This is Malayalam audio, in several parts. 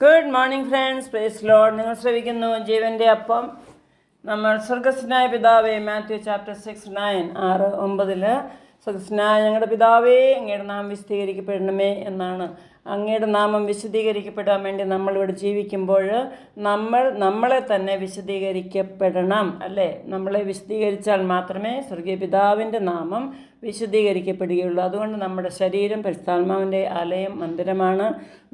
Good morning friends, praise Lord. നിങ്ങൾ ശ്രവിക്കുന്നു ജീവൻ്റെ അപ്പം. നമ്മൾ സ്വർഗസ്നായ പിതാവേ, മാത്യു ചാപ്റ്റർ 6:9 6-9 സ്വർഗസ്നായ ഞങ്ങളുടെ പിതാവേ, അങ്ങയുടെ നാമം വിശദീകരിക്കപ്പെടണമേ എന്നാണ്. അങ്ങയുടെ നാമം വിശദീകരിക്കപ്പെടാൻ വേണ്ടി നമ്മളിവിടെ ജീവിക്കുമ്പോൾ നമ്മളെ തന്നെ വിശദീകരിക്കപ്പെടണം, അല്ലേ? നമ്മളെ വിശദീകരിച്ചാൽ മാത്രമേ സ്വർഗീയ പിതാവിൻ്റെ നാമം വിശദീകരിക്കപ്പെടുകയുള്ളൂ. അതുകൊണ്ട് നമ്മുടെ ശരീരം പരിശുദ്ധാത്മാവിൻ്റെ ആലയം, മന്ദിരമാണ്,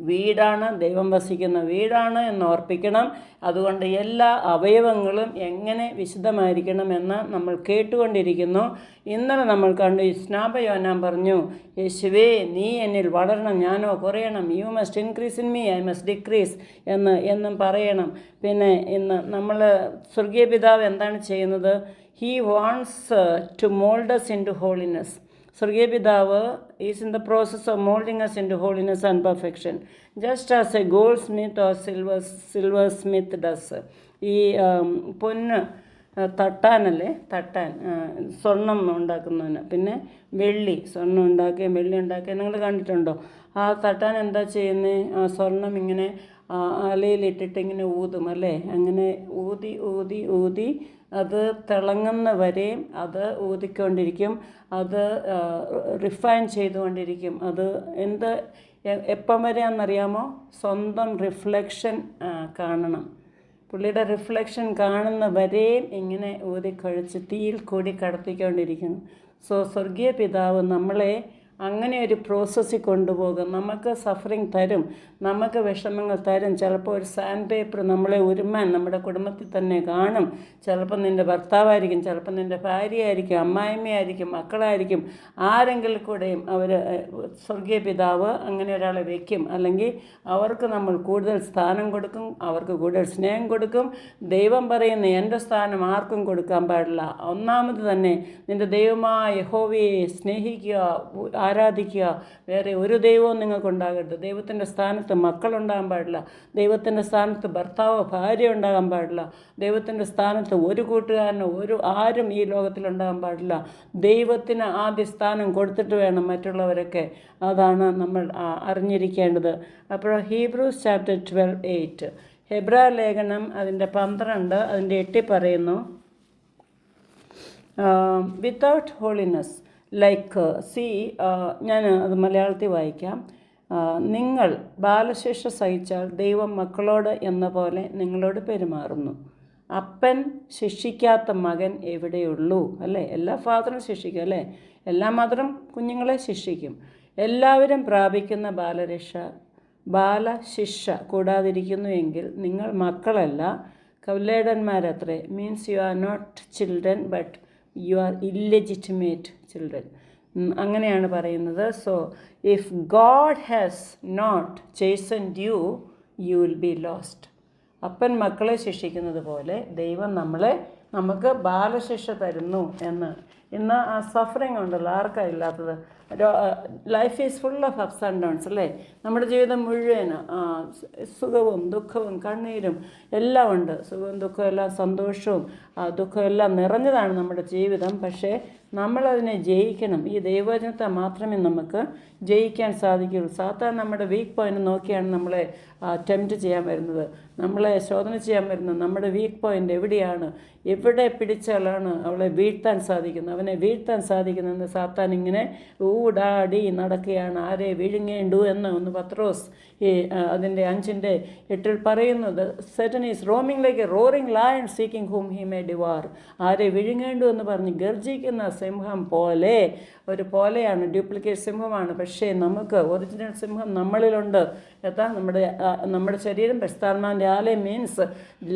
വീടാണ്, ദൈവം വസിക്കുന്ന വീടാണ് എന്ന് ഓർപ്പിക്കണം. അതുകൊണ്ട് എല്ലാ അവയവങ്ങളും എങ്ങനെ വിശുദ്ധമായിരിക്കണമെന്ന് നമ്മൾ കേട്ടുകൊണ്ടിരിക്കുന്നു. ഇന്നലെ നമ്മൾ കണ്ടു, സ്നാപയോനാൻ പറഞ്ഞു, യേശുവേ നീ എന്നിൽ വളരണം, ഞാനോ കുറയണം. You must increase in me, I must decrease എന്നും പറയണം. പിന്നെ ഇന്ന് നമ്മൾ സ്വർഗീയ പിതാവ് എന്താണ് ചെയ്യുന്നത്? He wants to mold us into holiness. സ്വർഗീയ പിതാവ് is in the process of moulding us into holiness and perfection, just as a goldsmith or silver smith does. ഈ പൊന്ന് തട്ടാൻ സ്വർണം ഉണ്ടാക്കുന്നതിന്, പിന്നെ സ്വർണം ഉണ്ടാക്കുകയും വെള്ളി ഉണ്ടാക്കുകയും നിങ്ങൾ കണ്ടിട്ടുണ്ടോ? ആ തട്ടാൻ എന്താ ചെയ്യുന്നത്? ആ സ്വർണം ഇങ്ങനെ അലയിലിട്ടിട്ട് ഇങ്ങനെ ഊതും, അല്ലേ? അങ്ങനെ ഊതി ഊതി ഊതി അത് തിളങ്ങുന്ന വരെയും അത് ഊതിക്കൊണ്ടിരിക്കും, അത് റിഫൈൻ ചെയ്തുകൊണ്ടിരിക്കും. അത് എപ്പം വരെയാണെന്നറിയാമോ? സ്വന്തം റിഫ്ലക്ഷൻ കാണണം. പുള്ളിയുടെ റിഫ്ലക്ഷൻ കാണുന്ന വരെയും ഇങ്ങനെ ഊതിക്കൊഴിച്ച് തീയിൽ കൂടി കടത്തിക്കൊണ്ടിരിക്കുന്നു. സ്വർഗീയ പിതാവ് നമ്മളെ അങ്ങനെ ഒരു പ്രോസസ്സിൽ കൊണ്ടുപോകും. നമുക്ക് സഫറിങ് തരും, നമുക്ക് വിഷമങ്ങൾ തരും. ചിലപ്പോൾ ഒരു സാൻഡ് പേപ്പർ നമ്മളെ ഉരുമാൻ നമ്മുടെ കുടുംബത്തിൽ തന്നെ കാണും. ചിലപ്പോൾ നിൻ്റെ ഭർത്താവായിരിക്കും, ചിലപ്പോൾ നിൻ്റെ ഭാര്യയായിരിക്കും, അമ്മായിമ്മയായിരിക്കും, മക്കളായിരിക്കും. ആരെങ്കിലും കൂടെയും സ്വർഗീയ പിതാവ് അങ്ങനെ ഒരാളെ വയ്ക്കും. അല്ലെങ്കിൽ അവർക്ക് നമ്മൾ കൂടുതൽ സ്ഥാനം കൊടുക്കും, അവർക്ക് കൂടുതൽ സ്നേഹം കൊടുക്കും. ദൈവം പറയുന്ന എൻ്റെ സ്ഥാനം ആർക്കും കൊടുക്കാൻ പാടില്ല. ഒന്നാമത് തന്നെ നിൻ്റെ ദൈവമായ യഹോവയെ സ്നേഹിക്കുക, ആരാധിക്കുക. വേറെ ഒരു ദൈവവും നിങ്ങൾക്കുണ്ടാകരുത്. ദൈവത്തിൻ്റെ സ്ഥാനത്ത് മക്കളുണ്ടാകാൻ പാടില്ല. ദൈവത്തിൻ്റെ സ്ഥാനത്ത് ഭർത്താവോ ഭാര്യ ഉണ്ടാകാൻ പാടില്ല. ദൈവത്തിൻ്റെ സ്ഥാനത്ത് ഒരു കൂട്ടുകാരനോ ആരും ഈ ലോകത്തിലുണ്ടാകാൻ പാടില്ല. ദൈവത്തിന് ആദ്യ സ്ഥാനം കൊടുത്തിട്ട് വേണം മറ്റുള്ളവരൊക്കെ. അതാണ് നമ്മൾ അറിഞ്ഞിരിക്കേണ്ടത്. അപ്പോൾ ഹീബ്രൂസ് ചാപ്റ്റർ 12:8 ഹെബ്രായ ലേഖനം അതിൻ്റെ 12 അതിൻ്റെ 8 പറയുന്നു, വിത്തൗട്ട് ഹോളിനെസ് ഞാൻ അത് മലയാളത്തിൽ വായിക്കാം. നിങ്ങൾ ബാലശിക്ഷ സഹിച്ചാൽ ദൈവം മക്കളോട് എന്ന പോലെ നിങ്ങളോട് പെരുമാറുന്നു. അപ്പൻ ശിക്ഷിക്കാത്ത മകൻ എവിടെയുള്ളൂ, അല്ലേ? എല്ലാ ഫാദറും ശിക്ഷിക്കും, അല്ലേ? എല്ലാ മദറും കുഞ്ഞുങ്ങളെ ശിക്ഷിക്കും. എല്ലാവരും പ്രാപിക്കുന്ന ബാലശിക്ഷ കൂടാതിരിക്കുന്നു എങ്കിൽ നിങ്ങൾ മക്കളല്ല, കൗലേടന്മാരത്രേ. Means you are not children but you are illegitimate children. അങ്ങനെയാണ് പറയുന്നത്. So if God has not chastened you, you will be lost. അപ്പൻ മക്കളെ ശിക്ഷിക്കുന്നത് പോലെ ദൈവം നമുക്ക് ബാലശിക്ഷ തരുന്നു എന്ന്. ഇന്ന് ആ സഫറിങ് ഉണ്ടല്ലോ, ആർക്കാണ് ഇല്ലാത്തത്? Life is full of ups and downs, അല്ലേ? നമ്മുടെ ജീവിതം മുഴുവൻ സുഖവും ദുഃഖവും കണ്ണീരും എല്ലാം ഉണ്ട്. സുഖവും ദുഃഖവും എല്ലാം, സന്തോഷവും ദുഃഖവും എല്ലാം നിറഞ്ഞതാണ് നമ്മുടെ ജീവിതം. പക്ഷേ നമ്മളതിനെ ജയിക്കണം. ഈ ദൈവവചനത്തെ മാത്രമേ നമുക്ക് ജയിക്കാൻ സാധിക്കുകയുള്ളൂ. സാധാരണ നമ്മുടെ വീക്ക് പോയിൻ്റ് നോക്കിയാണ് നമ്മളെ ടെംപ്റ്റ് ചെയ്യാൻ വരുന്നത്, നമ്മളെ ശോധന ചെയ്യാൻ വരുന്നത്. നമ്മുടെ വീക്ക് പോയിൻ്റ് എവിടെ പിടിച്ചാലാണ് അവനെ വീഴ്ത്താൻ സാധിക്കുന്നതെന്ന് സാത്താൻ ഇങ്ങനെ ഊടാടി നടക്കുകയാണ്. ആരെ വിഴുങ്ങേണ്ടു എന്ന് ഒന്ന് പത്രോസ് അതിൻ്റെ 5:8 പറയുന്നത്, Satan is roaming like a roaring lion seeking whom he may devour. ആരെ വിഴുങ്ങേണ്ടു എന്ന് പറഞ്ഞ് ഗർജിക്കുന്ന സിംഹം പോലെയാണ്, ഡ്യൂപ്ലിക്കേറ്റ് സിംഹമാണ്. പക്ഷേ നമുക്ക് ഒറിജിനൽ സിംഹം നമ്മളിലുണ്ട്. നമ്മുടെ ശരീരം പരിശുദ്ധാത്മാവിൻ്റെ ആലയം, means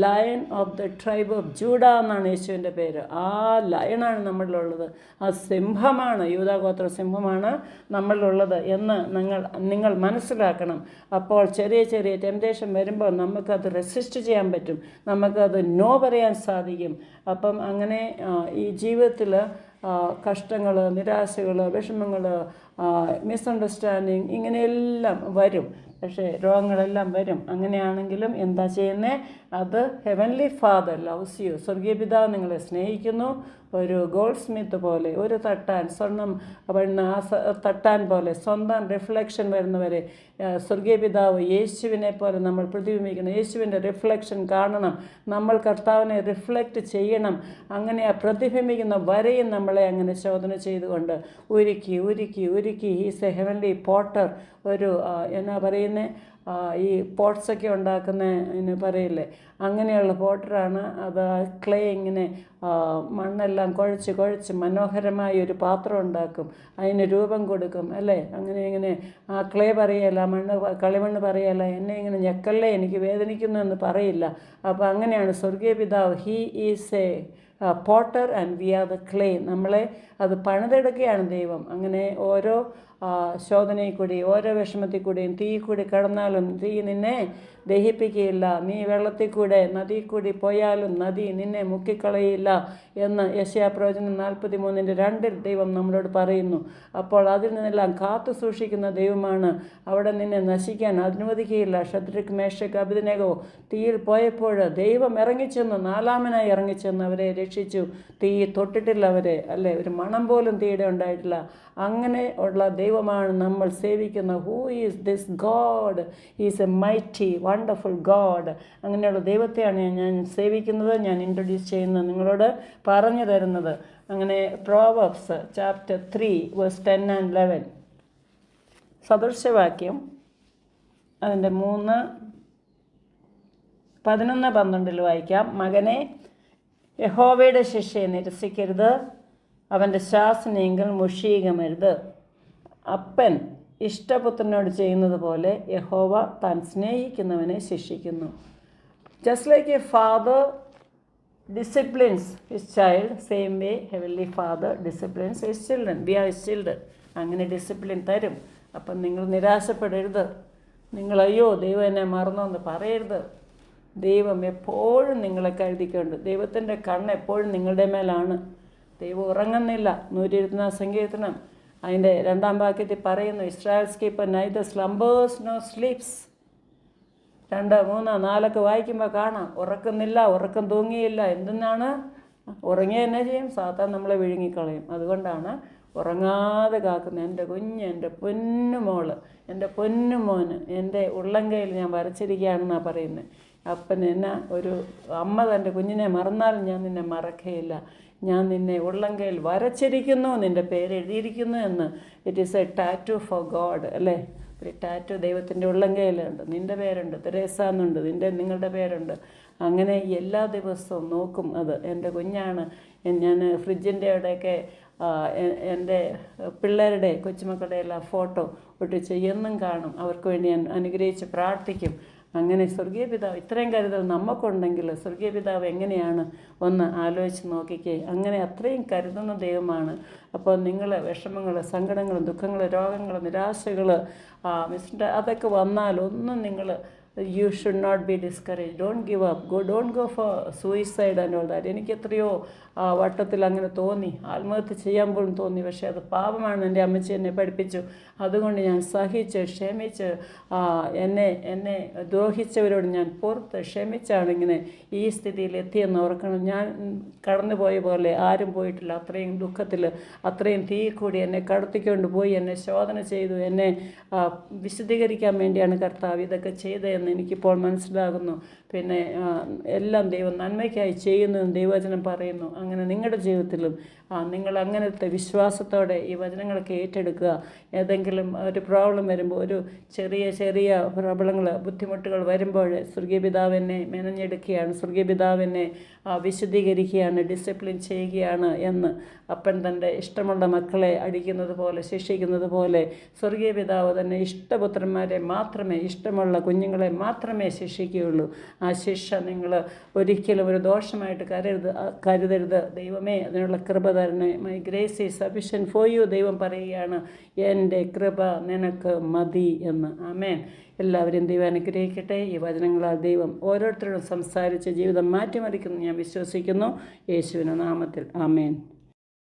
lion of the tribe of ജൂഡ എന്നാണ് യേശുവിൻ്റെ പേര്. ആ ലയണാണ് നമ്മളിലുള്ളത്. ആ സിംഹമാണ്, യൂദാഗോത്ര സിംഹമാണ് നമ്മളിലുള്ളത് എന്ന് നിങ്ങൾ മനസ്സിലാക്കണം. അപ്പോൾ ചെറിയ ടെംപ്റ്റേഷൻ വരുമ്പോൾ നമുക്കത് റെസിസ്റ്റ് ചെയ്യാൻ പറ്റും, നമുക്കത് നോ പറയാൻ സാധിക്കും. അപ്പം അങ്ങനെ ഈ ജീവിതത്തിൽ കഷ്ടങ്ങൾ, നിരാശകൾ, വിഷമങ്ങൾ, മിസ്അണ്ടർസ്റ്റാൻഡിങ് ഇങ്ങനെയെല്ലാം വരും. പക്ഷേ രോഗങ്ങളെല്ലാം വരും. അങ്ങനെയാണെങ്കിലും എന്താ ചെയ്യുന്നത്? അത് ഹെവൻലി ഫാദർ ലവ്സ് യു. സ്വർഗീയ പിതാവ് നിങ്ങളെ സ്നേഹിക്കുന്നു. ഒരു ഗോൾഡ് സ്മിത്ത് പോലെ, ഒരു തട്ടാൻ സ്വർണം തട്ടാൻ പോലെ സ്വന്തം റിഫ്ലക്ഷൻ വരുന്നവരെ സ്വർഗീയ പിതാവ് യേശുവിനെ പോലെ നമ്മൾ പ്രതിബിംബിക്കണം. യേശുവിൻ്റെ റിഫ്ലക്ഷൻ കാണണം, നമ്മൾ കർത്താവിനെ റിഫ്ലക്റ്റ് ചെയ്യണം. അങ്ങനെ ആ പ്രതിബിംബിക്കുന്ന വരെയും നമ്മളെ അങ്ങനെ ശോധന ചെയ്തുകൊണ്ട് ഉരുക്കി ഉരുക്കി ഉരുക്കി ഹീസ് എ ഹെവൻലി പോട്ടർ. ഒരു എന്നാ പറയുന്നത്, ഈ പോട്ട്സൊക്കെ ഉണ്ടാക്കുന്ന പറയില്ലേ, അങ്ങനെയുള്ള പോട്ടറാണ് അത്. ക്ലേ ഇങ്ങനെ മണ്ണെല്ലാം കുഴച്ച് കുഴച്ച് മനോഹരമായ ഒരു പാത്രം ഉണ്ടാക്കും, അതിന് രൂപം കൊടുക്കും അല്ലേ. അങ്ങനെ ഇങ്ങനെ ആ ക്ലേ പറയല്ല, കളിമണ്ണ് പറയല്ല, എന്നെ ഇങ്ങനെ ഞെക്കല്ലേ എനിക്ക് വേദനിക്കുന്നു എന്ന് പറയില്ല. അപ്പോൾ അങ്ങനെയാണ് സ്വർഗീയ പിതാവ്. He is A Potter and we are the clay. നമ്മളെ അത് പണിതെടുക്കുകയാണ് ദൈവം. അങ്ങനെ ഓരോ ശോധനയിൽ കൂടി, ഓരോ വിഷമത്തിൽ കൂടിയും തീ കൂടി കടന്നാലും തീ നിന്നെ ദഹിപ്പിക്കുകയില്ല, നീ വെള്ളത്തിൽ കൂടെ നദിയിൽ കൂടി പോയാലും നദി നിന്നെ മുക്കിക്കളയില്ല എന്ന് യെശയ്യാപ്രവചനം 43:2 ദൈവം നമ്മളോട് പറയുന്നു. അപ്പോൾ അതിൽ നിന്നെല്ലാം കാത്തു സൂക്ഷിക്കുന്ന ദൈവമാണ്. അവിടെ നിന്നെ നശിക്കാൻ അനുവദിക്കുകയില്ല. ശദ്രക്ക്, മേശക്ക്, അബേദ്നെഗോ തീയിൽ പോയപ്പോൾ ദൈവം ഇറങ്ങിച്ചെന്ന്, 4-മനായി ഇറങ്ങിച്ചെന്ന് അവരെ രക്ഷിച്ചു. തീ തൊട്ടിട്ടില്ല അവരെ, അല്ലേ, ഒരു മണം പോലും തീയുടെ ഉണ്ടായിട്ടില്ല. അങ്ങനെ ഉള്ള ദൈവമാണ് നമ്മൾ സേവിക്കുന്ന. Who is this God? Is A mighty wonderful God. അങ്ങനെയുള്ള ദൈവത്തെയാണ് ഞാൻ സേവിക്കുന്നത്, ഞാൻ ഇൻട്രൊഡ്യൂസ് ചെയ്യുന്നത്, നിങ്ങളോട് പറഞ്ഞു തരുന്നത്. അങ്ങനെ പ്രോവർബ്സ് ചാപ്റ്റർ 3 വേഴ്സ് 10 and 11 സദൃശവാക്യം അതിൻ്റെ 3, 11, 12 വായിക്കാം. മകനെ, യഹോവയുടെ ശിക്ഷയെ നിരസിക്കരുത്, അവൻ്റെ ശാസനയെങ്കിൽ മുഷീകമരുത്. അപ്പൻ ഇഷ്ടപുത്രനോട് ചെയ്യുന്നത് പോലെ യഹോവ താൻ സ്നേഹിക്കുന്നവനെ ശിക്ഷിക്കുന്നു. Just like a father disciplines his child, same way heavenly father disciplines his children. We are his children. അങ്ങനെ ഡിസിപ്ലിൻ തരും. അപ്പം നിങ്ങൾ നിരാശപ്പെടരുത്. നിങ്ങൾ അയ്യോ ദൈവം എന്നെ മറന്നോന്ന് പറയരുത്. ദൈവം എപ്പോഴും നിങ്ങളെ കരുതിക്കൊണ്ട്, ദൈവത്തിൻ്റെ കണ്ണ് എപ്പോഴും നിങ്ങളുടെ മേലാണ്. ദൈവം ഉറങ്ങുന്നില്ല. 124 സങ്കീർത്തനം അതിൻ്റെ 2-ാം വാക്യത്തിൽ പറയുന്നു, Israel's keeper neither slumbers nor sleeps. 2, 3, 4 വായിക്കുമ്പോൾ കാണാം, ഉറക്കുന്നില്ല, ഉറക്കം തൂങ്ങിയില്ല. എന്തെന്നാണ്? ഉറങ്ങിയ എന്നെ ചെയ്യും? സാത്താൻ നമ്മളെ വിഴുങ്ങിക്കളയും. അതുകൊണ്ടാണ് ഉറങ്ങാതെ കാക്കുന്നത്. എൻ്റെ കുഞ്ഞ്, എൻ്റെ പൊന്നുമോള്, എൻ്റെ പൊന്നുമോന് എൻ്റെ ഉള്ളംകൈയിൽ ഞാൻ വരച്ചിരിക്കുകയാണെന്നാണ് പറയുന്നത്. അപ്പൻ എന്നെ ഒരു അമ്മ തൻ്റെ കുഞ്ഞിനെ മറന്നാലും ഞാൻ നിന്നെ മറക്കുകയില്ല, ഞാൻ നിന്നെ ഉള്ളംകൈയിൽ വരച്ചിരിക്കുന്നു, നിൻ്റെ പേര് എഴുതിയിരിക്കുന്നു എന്ന്. It is A tattoo for God, അല്ലേ? ഒരു ടാറ്റു ദൈവത്തിൻ്റെ ഉള്ളംകൈയിലുണ്ട്. നിൻ്റെ പേരുണ്ട്, തെരേസ എന്നുണ്ട്, നിങ്ങളുടെ പേരുണ്ട്. അങ്ങനെ എല്ലാ ദിവസവും നോക്കും. അത് എൻ്റെ കുഞ്ഞാണ്. ഞാൻ ഫ്രിഡ്ജിൻ്റെ അവിടെയൊക്കെ എൻ്റെ പിള്ളേരുടെ, കൊച്ചുമക്കളുടെ എല്ലാം ഫോട്ടോ ഒട്ടിച്ച് എന്നും കാണും. അവർക്ക് വേണ്ടി ഞാൻ അനുഗ്രഹിച്ച് പ്രാർത്ഥിക്കും. അങ്ങനെ സ്വർഗീയ പിതാവ് ഇത്രയും കരുതൽ നമുക്കുണ്ടെങ്കിൽ സ്വർഗീയ പിതാവ് എങ്ങനെയാണ് ഒന്ന് ആലോചിച്ച് നോക്കിക്കേ. അങ്ങനെ അത്രയും കരുതുന്ന ദൈവമാണ്. അപ്പോൾ നിങ്ങൾ വിഷമങ്ങൾ, സങ്കടങ്ങൾ, ദുഃഖങ്ങൾ, രോഗങ്ങൾ, നിരാശകൾ, അതൊക്കെ വന്നാൽ ഒന്നും നിങ്ങൾ you should not be discouraged. Don't give up. Don't go for suicide and all that. എനിക്ക് എത്രയോ വട്ടത്തിൽ അങ്ങനെ തോന്നി, ആത്മഹത്യ ചെയ്യാൻ പോലും തോന്നി. പക്ഷേ അത് പാപമാണ്. എൻ്റെ അമ്മച്ചി എന്നെ പഠിപ്പിച്ചു. അതുകൊണ്ട് ഞാൻ സഹിച്ച് ക്ഷമിച്ച് എന്നെ ദ്രോഹിച്ചവരോട് ഞാൻ പുറത്ത് ക്ഷമിച്ചാണ് ഇങ്ങനെ ഈ സ്ഥിതിയിൽ എത്തിയെന്ന് ഓർക്കണം. ഞാൻ കടന്നു പോയ പോലെ ആരും പോയിട്ടില്ല. അത്രയും ദുഃഖത്തിൽ, അത്രയും തീ കൂടി എന്നെ കടത്തിക്കൊണ്ട് പോയി, എന്നെ ശോധന ചെയ്തു, എന്നെ വിശദീകരിക്കാൻ വേണ്ടിയാണ് കർത്താവ് ഇതൊക്കെ ചെയ്തതെന്ന് എനിക്കിപ്പോൾ മനസ്സിലാകുന്നു. പിന്നെ എല്ലാം ദൈവം നന്മയ്ക്കായി ചെയ്യുന്നതെന്ന് ദൈവവചനം പറയുന്നു. അങ്ങനെ നിങ്ങളുടെ ജീവിതത്തിലും നിങ്ങൾ അങ്ങനത്തെ വിശ്വാസത്തോടെ ഈ വചനങ്ങളൊക്കെ ഏറ്റെടുക്കുക. ഏതെങ്കിലും ഒരു പ്രോബ്ലം വരുമ്പോൾ, ഒരു ചെറിയ പ്രോബ്ലങ്ങൾ, ബുദ്ധിമുട്ടുകൾ വരുമ്പോൾ സ്വർഗീയ പിതാവ് എന്നെ മെനഞ്ഞെടുക്കുകയാണ്, സ്വർഗീയ പിതാവ് എന്നെ വിശദീകരിക്കുകയാണ്, ഡിസിപ്ലിൻ ചെയ്യുകയാണ് എന്ന്. അപ്പൻ തൻ്റെ ഇഷ്ടമുള്ള മക്കളെ അടിക്കുന്നത് പോലെ, ശിക്ഷിക്കുന്നത് പോലെ സ്വർഗീയ പിതാവ് തന്നെ ഇഷ്ടപുത്രന്മാരെ മാത്രമേ, ഇഷ്ടമുള്ള കുഞ്ഞുങ്ങളെ മാത്രമേ ശിക്ഷിക്കുകയുള്ളൂ. ആ ശിക്ഷ നിങ്ങൾ ഒരിക്കലും ഒരു ദോഷമായിട്ട് കരുതരുത്. ദൈവമേ അതിനുള്ള കൃപ തരണേ. My grace is sufficient for you. ദൈവം പറയുകയാണ്, എൻ്റെ കൃപ നിനക്ക് മതി എന്ന്. ആമേൻ. എല്ലാവരും ദൈവം അനുഗ്രഹിക്കട്ടെ. ഈ വചനങ്ങളാൽ ദൈവം ഓരോരുത്തരോടും സംസാരിച്ച് ജീവിതം മാറ്റിമറിക്കുന്നു ഞാൻ വിശ്വസിക്കുന്നു. യേശുവിൻ്റെ നാമത്തിൽ ആമേൻ.